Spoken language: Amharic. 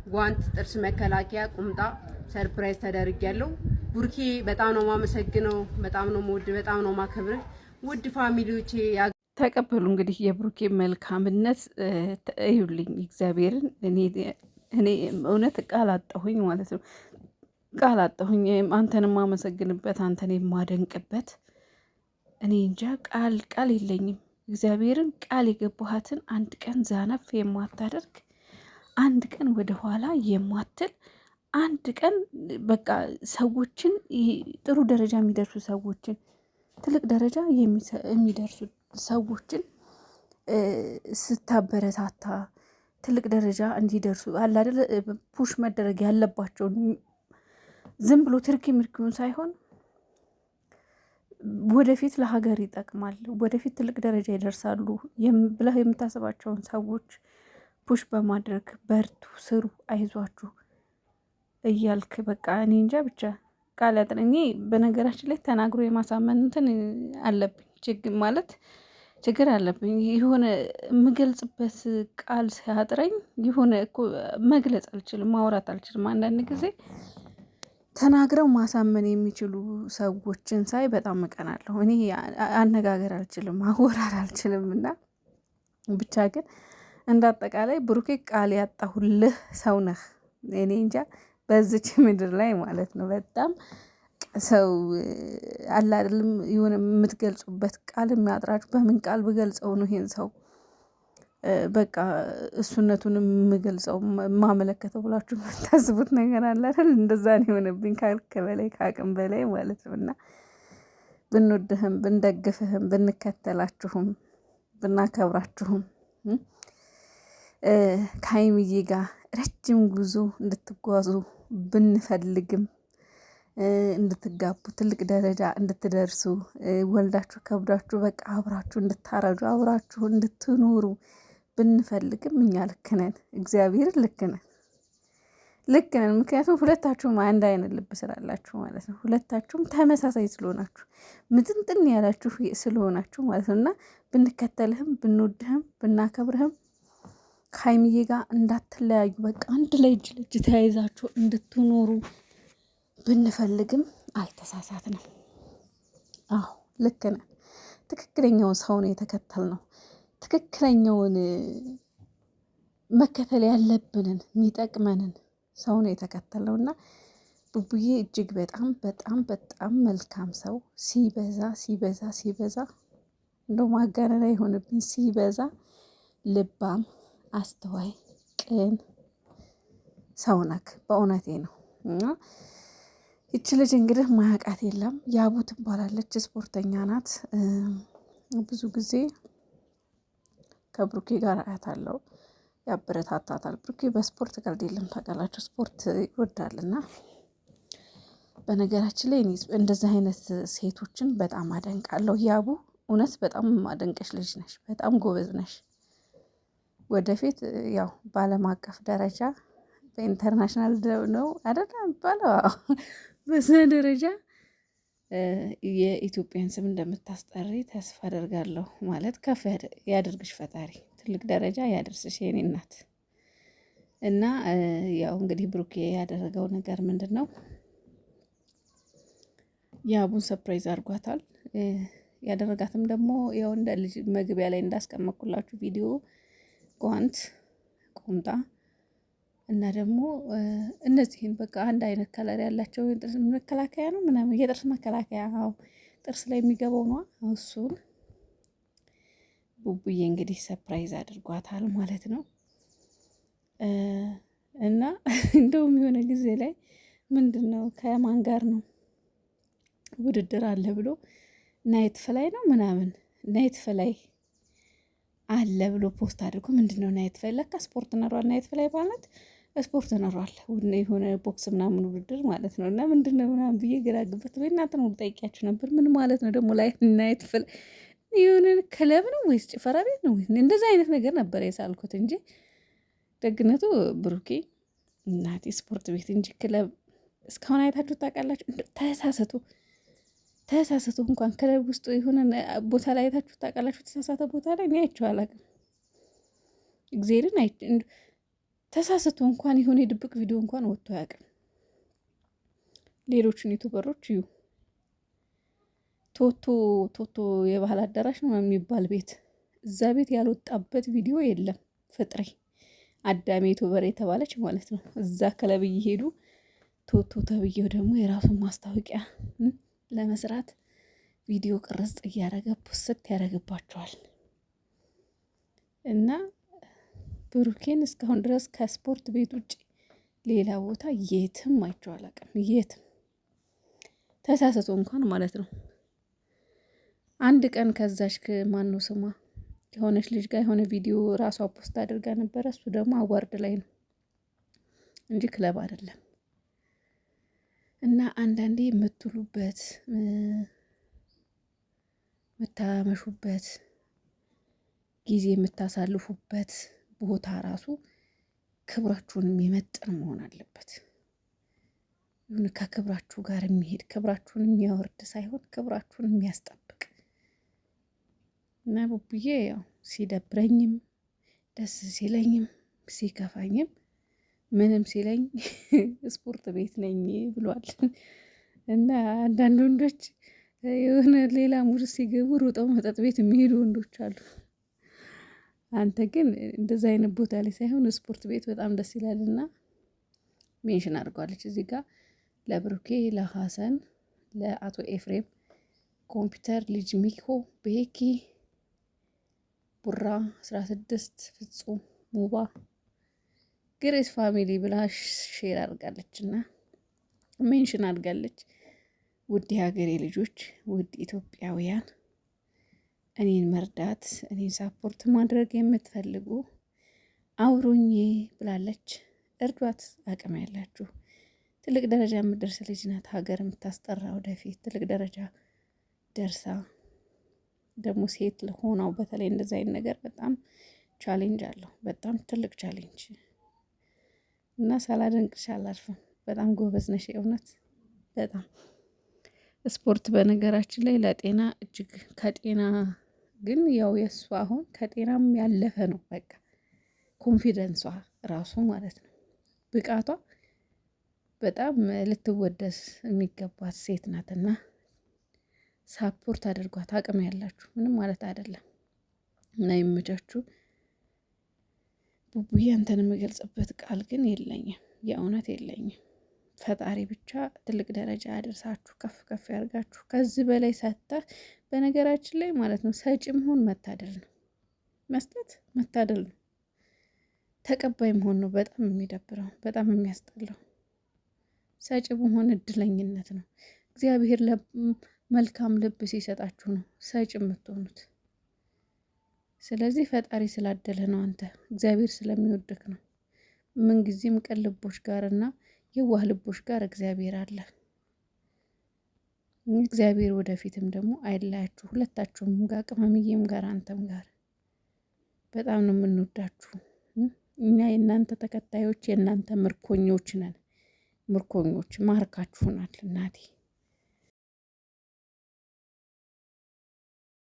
ጓንት፣ ጥርስ መከላከያ፣ ቁምጣ ሰርፕራይዝ ተደርጊያለሁ። ቡርኬ በጣም ነው ማመሰግነው። በጣም ነው ወድ በጣም ነው ማከብር። ውድ ፋሚሊዎቼ ተቀበሉ። እንግዲህ የቡርኬ መልካምነት እዩልኝ። እግዚአብሔርን እኔ እውነት ቃል አጣሁኝ ማለት ነው። ቃል አጣሁኝ። አንተን ማመሰግንበት፣ አንተን የማደንቅበት እኔ እንጃ ቃል የለኝም። እግዚአብሔርን ቃል የገባሃትን አንድ ቀን ዛነፍ የማታደርግ አንድ ቀን ወደ ኋላ የማትል አንድ ቀን በቃ ሰዎችን ጥሩ ደረጃ የሚደርሱ ሰዎችን ትልቅ ደረጃ የሚደርሱ ሰዎችን ስታበረታታ ትልቅ ደረጃ እንዲደርሱ አለ አይደል ፑሽ መደረግ ያለባቸውን ዝም ብሎ ትርኪ ምርኪውን ሳይሆን ወደፊት ለሀገር ይጠቅማል፣ ወደፊት ትልቅ ደረጃ ይደርሳሉ ብለህ የምታስባቸውን ሰዎች ፑሽ በማድረግ በርቱ፣ ስሩ፣ አይዟችሁ እያልክ በቃ እኔ እንጃ ብቻ ቃላት እኔ በነገራችን ላይ ተናግሮ የማሳመን እንትን አለብኝ ችግር አለብኝ። የሆነ የምገልጽበት ቃል ሲያጥረኝ የሆነ እኮ መግለጽ አልችልም፣ ማውራት አልችልም። አንዳንድ ጊዜ ተናግረው ማሳመን የሚችሉ ሰዎችን ሳይ በጣም እቀናለሁ። እኔ አነጋገር አልችልም፣ ማወራር አልችልም። እና ብቻ ግን እንዳጠቃላይ ብሩኬ ቃል ያጣሁልህ ሰው ነህ። እኔ እንጃ በዚች ምድር ላይ ማለት ነው በጣም ሰው አለ አይደለም የሆነ የምትገልጹበት ቃል የሚያጥራችሁ በምን ቃል ብገልጸው ነው ይሄን ሰው በቃ እሱነቱን የምገልጸው የማመለከተው ብላችሁ የምታስቡት ነገር አለ አይደል? እንደዛ ነው የሆነብኝ ካልክ በላይ ከአቅም በላይ ማለት ነው። እና ብንወድህም ብንደግፍህም ብንከተላችሁም ብናከብራችሁም ከሀይሚዬ ጋር ረጅም ጉዞ እንድትጓዙ ብንፈልግም እንድትጋቡ ትልቅ ደረጃ እንድትደርሱ ወልዳችሁ ከብዳችሁ በቃ አብራችሁ እንድታረጁ አብራችሁ እንድትኖሩ ብንፈልግም እኛ ልክ ነን። እግዚአብሔር ልክ ነን። ምክንያቱም ሁለታችሁም አንድ አይነት ልብ ስላላችሁ ማለት ነው። ሁለታችሁም ተመሳሳይ ስለሆናችሁ ምጥንጥን ያላችሁ ስለሆናችሁ ማለት ነው። እና ብንከተልህም ብንወድህም ብናከብርህም ከሀይሚዬ ጋር እንዳትለያዩ በቃ አንድ ላይ እጅ ለእጅ ተያይዛችሁ እንድትኖሩ ብንፈልግም አልተሳሳትንም። አዎ ልክ ነን። ትክክለኛውን ሰው ነው የተከተልነው። ትክክለኛውን መከተል ያለብንን የሚጠቅመንን ሰው ነው የተከተልነው። እና ቡቡዬ እጅግ በጣም በጣም በጣም መልካም ሰው፣ ሲበዛ እንደው ማጋነን አይሆንብኝ፣ ሲበዛ ልባም፣ አስተዋይ፣ ቅን ሰው ነክ። በእውነቴ ነው። እና ይች ልጅ እንግዲህ ማያውቃት የለም። ያቡ ትባላለች፣ ስፖርተኛ ናት። ብዙ ጊዜ ከብሩኬ ጋር አያታለሁ፣ ያበረታታታል። ብሩኬ በስፖርት ቀልድ የለም ታውቃላችሁ፣ ስፖርት ይወዳልና። በነገራችን ላይ እንደዚህ አይነት ሴቶችን በጣም አደንቃለሁ። ያቡ እውነት በጣም ማደንቀሽ ልጅ ነሽ፣ በጣም ጎበዝ ነሽ። ወደፊት ያው በዓለም አቀፍ ደረጃ በኢንተርናሽናል ነው አይደለም ባለው በዛ ደረጃ የኢትዮጵያን ስም እንደምታስጠሪ ተስፋ አደርጋለሁ። ማለት ከፍ ያደርግሽ ፈጣሪ፣ ትልቅ ደረጃ ያደርስሽ የኔ እናት። እና ያው እንግዲህ ብሩኬ ያደረገው ነገር ምንድን ነው? የአቡን ሰርፕራይዝ አድርጓታል። ያደረጋትም ደግሞ ያው እንደ ልጅ መግቢያ ላይ እንዳስቀመጥኩላችሁ ቪዲዮ ጓንት፣ ቁምጣ እና ደግሞ እነዚህን በቃ አንድ አይነት ከለር ያላቸው የጥርስ መከላከያ ነው ምናምን የጥርስ መከላከያ ጥርስ ላይ የሚገባው ነው። እሱን ቡቡዬ እንግዲህ ሰርፕራይዝ አድርጓታል ማለት ነው። እና እንደውም የሆነ ጊዜ ላይ ምንድን ነው ከማን ጋር ነው ውድድር አለ ብሎ ናይት ፍላይ ነው ምናምን ናይት ፍላይ አለ ብሎ ፖስት አድርጎ ምንድን ነው ናይት ፍላይ ለካ ስፖርት ነሯል። ናይት ፍላይ ማለት ስፖርት ነሯል የሆነ ቦክስ ምናምን ውድድር ማለት ነው። እና ምንድን ነው ምናምን ብዬ ገራግበት በእናንተ ነው ጠይቂያችሁ ነበር። ምን ማለት ነው ደግሞ ላይ ናይት ፍላይ የሆነ ክለብ ነው ወይስ ጭፈራ ቤት ነው? እንደዛ አይነት ነገር ነበር የሳልኩት እንጂ ደግነቱ ብሩኬ እናቴ ስፖርት ቤት እንጂ ክለብ እስካሁን አይታችሁ ታውቃላችሁ? ተሳሰቱ እንኳን ክለብ ውስጥ የሆነ ቦታ ላይ አይታችሁ ታውቃላችሁ? ተሳሳተ ቦታ ላይ እኔ አይቼው አላውቅም። እግዚአብሔርን ተሳስቶ እንኳን የሆነ የድብቅ ቪዲዮ እንኳን ወጥቶ አያውቅም። ሌሎችን ዩቱበሮች እዩ። ቶቶ የባህል አዳራሽ ነው የሚባል ቤት፣ እዛ ቤት ያልወጣበት ቪዲዮ የለም። ፍጥሬ አዳሜ ዩቱበር የተባለች ማለት ነው። እዛ ክለብ እየሄዱ ቶቶ ተብዬው ደግሞ የራሱን ማስታወቂያ ለመስራት ቪዲዮ ቅርጽ እያደረገ ፖስት ያደረግባቸዋል። እና ብሩኬን እስካሁን ድረስ ከስፖርት ቤት ውጭ ሌላ ቦታ የትም አይቼው አላውቅም። የትም ተሳስቶ እንኳን ማለት ነው። አንድ ቀን ከዛች ማነው ስሟ የሆነች ልጅ ጋር የሆነ ቪዲዮ ራሷ ፖስት አድርጋ ነበረ። እሱ ደግሞ አዋርድ ላይ ነው እንጂ ክለብ አይደለም። እና አንዳንዴ የምትሉበት የምታመሹበት ጊዜ የምታሳልፉበት ቦታ ራሱ ክብራችሁን የሚመጥን መሆን አለበት። ይሁን ከክብራችሁ ጋር የሚሄድ ክብራችሁን የሚያወርድ ሳይሆን ክብራችሁን የሚያስጠብቅ እና ቡቡዬ ያው ሲደብረኝም ደስ ሲለኝም ሲከፋኝም ምንም ሲለኝ ስፖርት ቤት ነኝ ብሏል። እና አንዳንድ ወንዶች የሆነ ሌላ ሙድ ሲገቡ ሮጠው መጠጥ ቤት የሚሄዱ ወንዶች አሉ። አንተ ግን እንደዛ አይነት ቦታ ላይ ሳይሆን ስፖርት ቤት በጣም ደስ ይላልና ሜንሽን አድርጓለች እዚህ ጋር ለብሩኬ፣ ለሐሰን፣ ለአቶ ኤፍሬም፣ ኮምፒውተር ልጅ ሚኮ፣ ቤኪ፣ ቡራ 16፣ ፍጹም፣ ሙባ፣ ግሬስ ፋሚሊ ብላ ሼር አድርጋለች እና ሜንሽን አድርጋለች። ውድ የሀገሬ ልጆች፣ ውድ ኢትዮጵያውያን፣ እኔን መርዳት እኔን ሳፖርት ማድረግ የምትፈልጉ አውሩኝ ብላለች። እርዷት፣ አቅም ያላችሁ። ትልቅ ደረጃ የምትደርስ ልጅ ናት። ሀገር የምታስጠራ ወደፊት ትልቅ ደረጃ ደርሳ ደግሞ ሴት ሆናው በተለይ እንደዚ አይነት ነገር በጣም ቻሌንጅ አለው። በጣም ትልቅ ቻሌንጅ እና ሳላደንቅሽ አላልፍም። በጣም ጎበዝ ነሽ የእውነት በጣም ስፖርት በነገራችን ላይ ለጤና እጅግ ከጤና ግን ያው የእሷ አሁን ከጤናም ያለፈ ነው። በቃ ኮንፊደንሷ ራሱ ማለት ነው ብቃቷ በጣም ልትወደስ የሚገባት ሴት ናትና ሳፖርት አድርጓት። አቅም ያላችሁ ምንም ማለት አይደለም እና ይመቻችሁ። ቡቡዬ አንተን የምገልጽበት ቃል ግን የለኝም፣ የእውነት የለኝም። ፈጣሪ ብቻ ትልቅ ደረጃ ያደርሳችሁ፣ ከፍ ከፍ ያርጋችሁ። ከዚህ በላይ ሰጥተህ በነገራችን ላይ ማለት ነው ሰጪ መሆን መታደል ነው። መስጠት መታደል ነው። ተቀባይ መሆን ነው በጣም የሚደብረው፣ በጣም የሚያስጠላው። ሰጪ መሆን እድለኝነት ነው። እግዚአብሔር መልካም ልብ ሲሰጣችሁ ነው ሰጪ የምትሆኑት። ስለዚህ ፈጣሪ ስላደለ ነው፣ አንተ እግዚአብሔር ስለሚወድክ ነው። ምንጊዜም ቅን ልቦች ጋርና የዋህ ልቦች ጋር እግዚአብሔር አለ። እግዚአብሔር ወደፊትም ደግሞ አይለያችሁ፣ ሁለታችሁም ጋር ቅመምዬም ጋር አንተም ጋር በጣም ነው የምንወዳችሁ። እኛ የእናንተ ተከታዮች የእናንተ ምርኮኞች ነን። ምርኮኞች ማርካችሁናል እናቴ።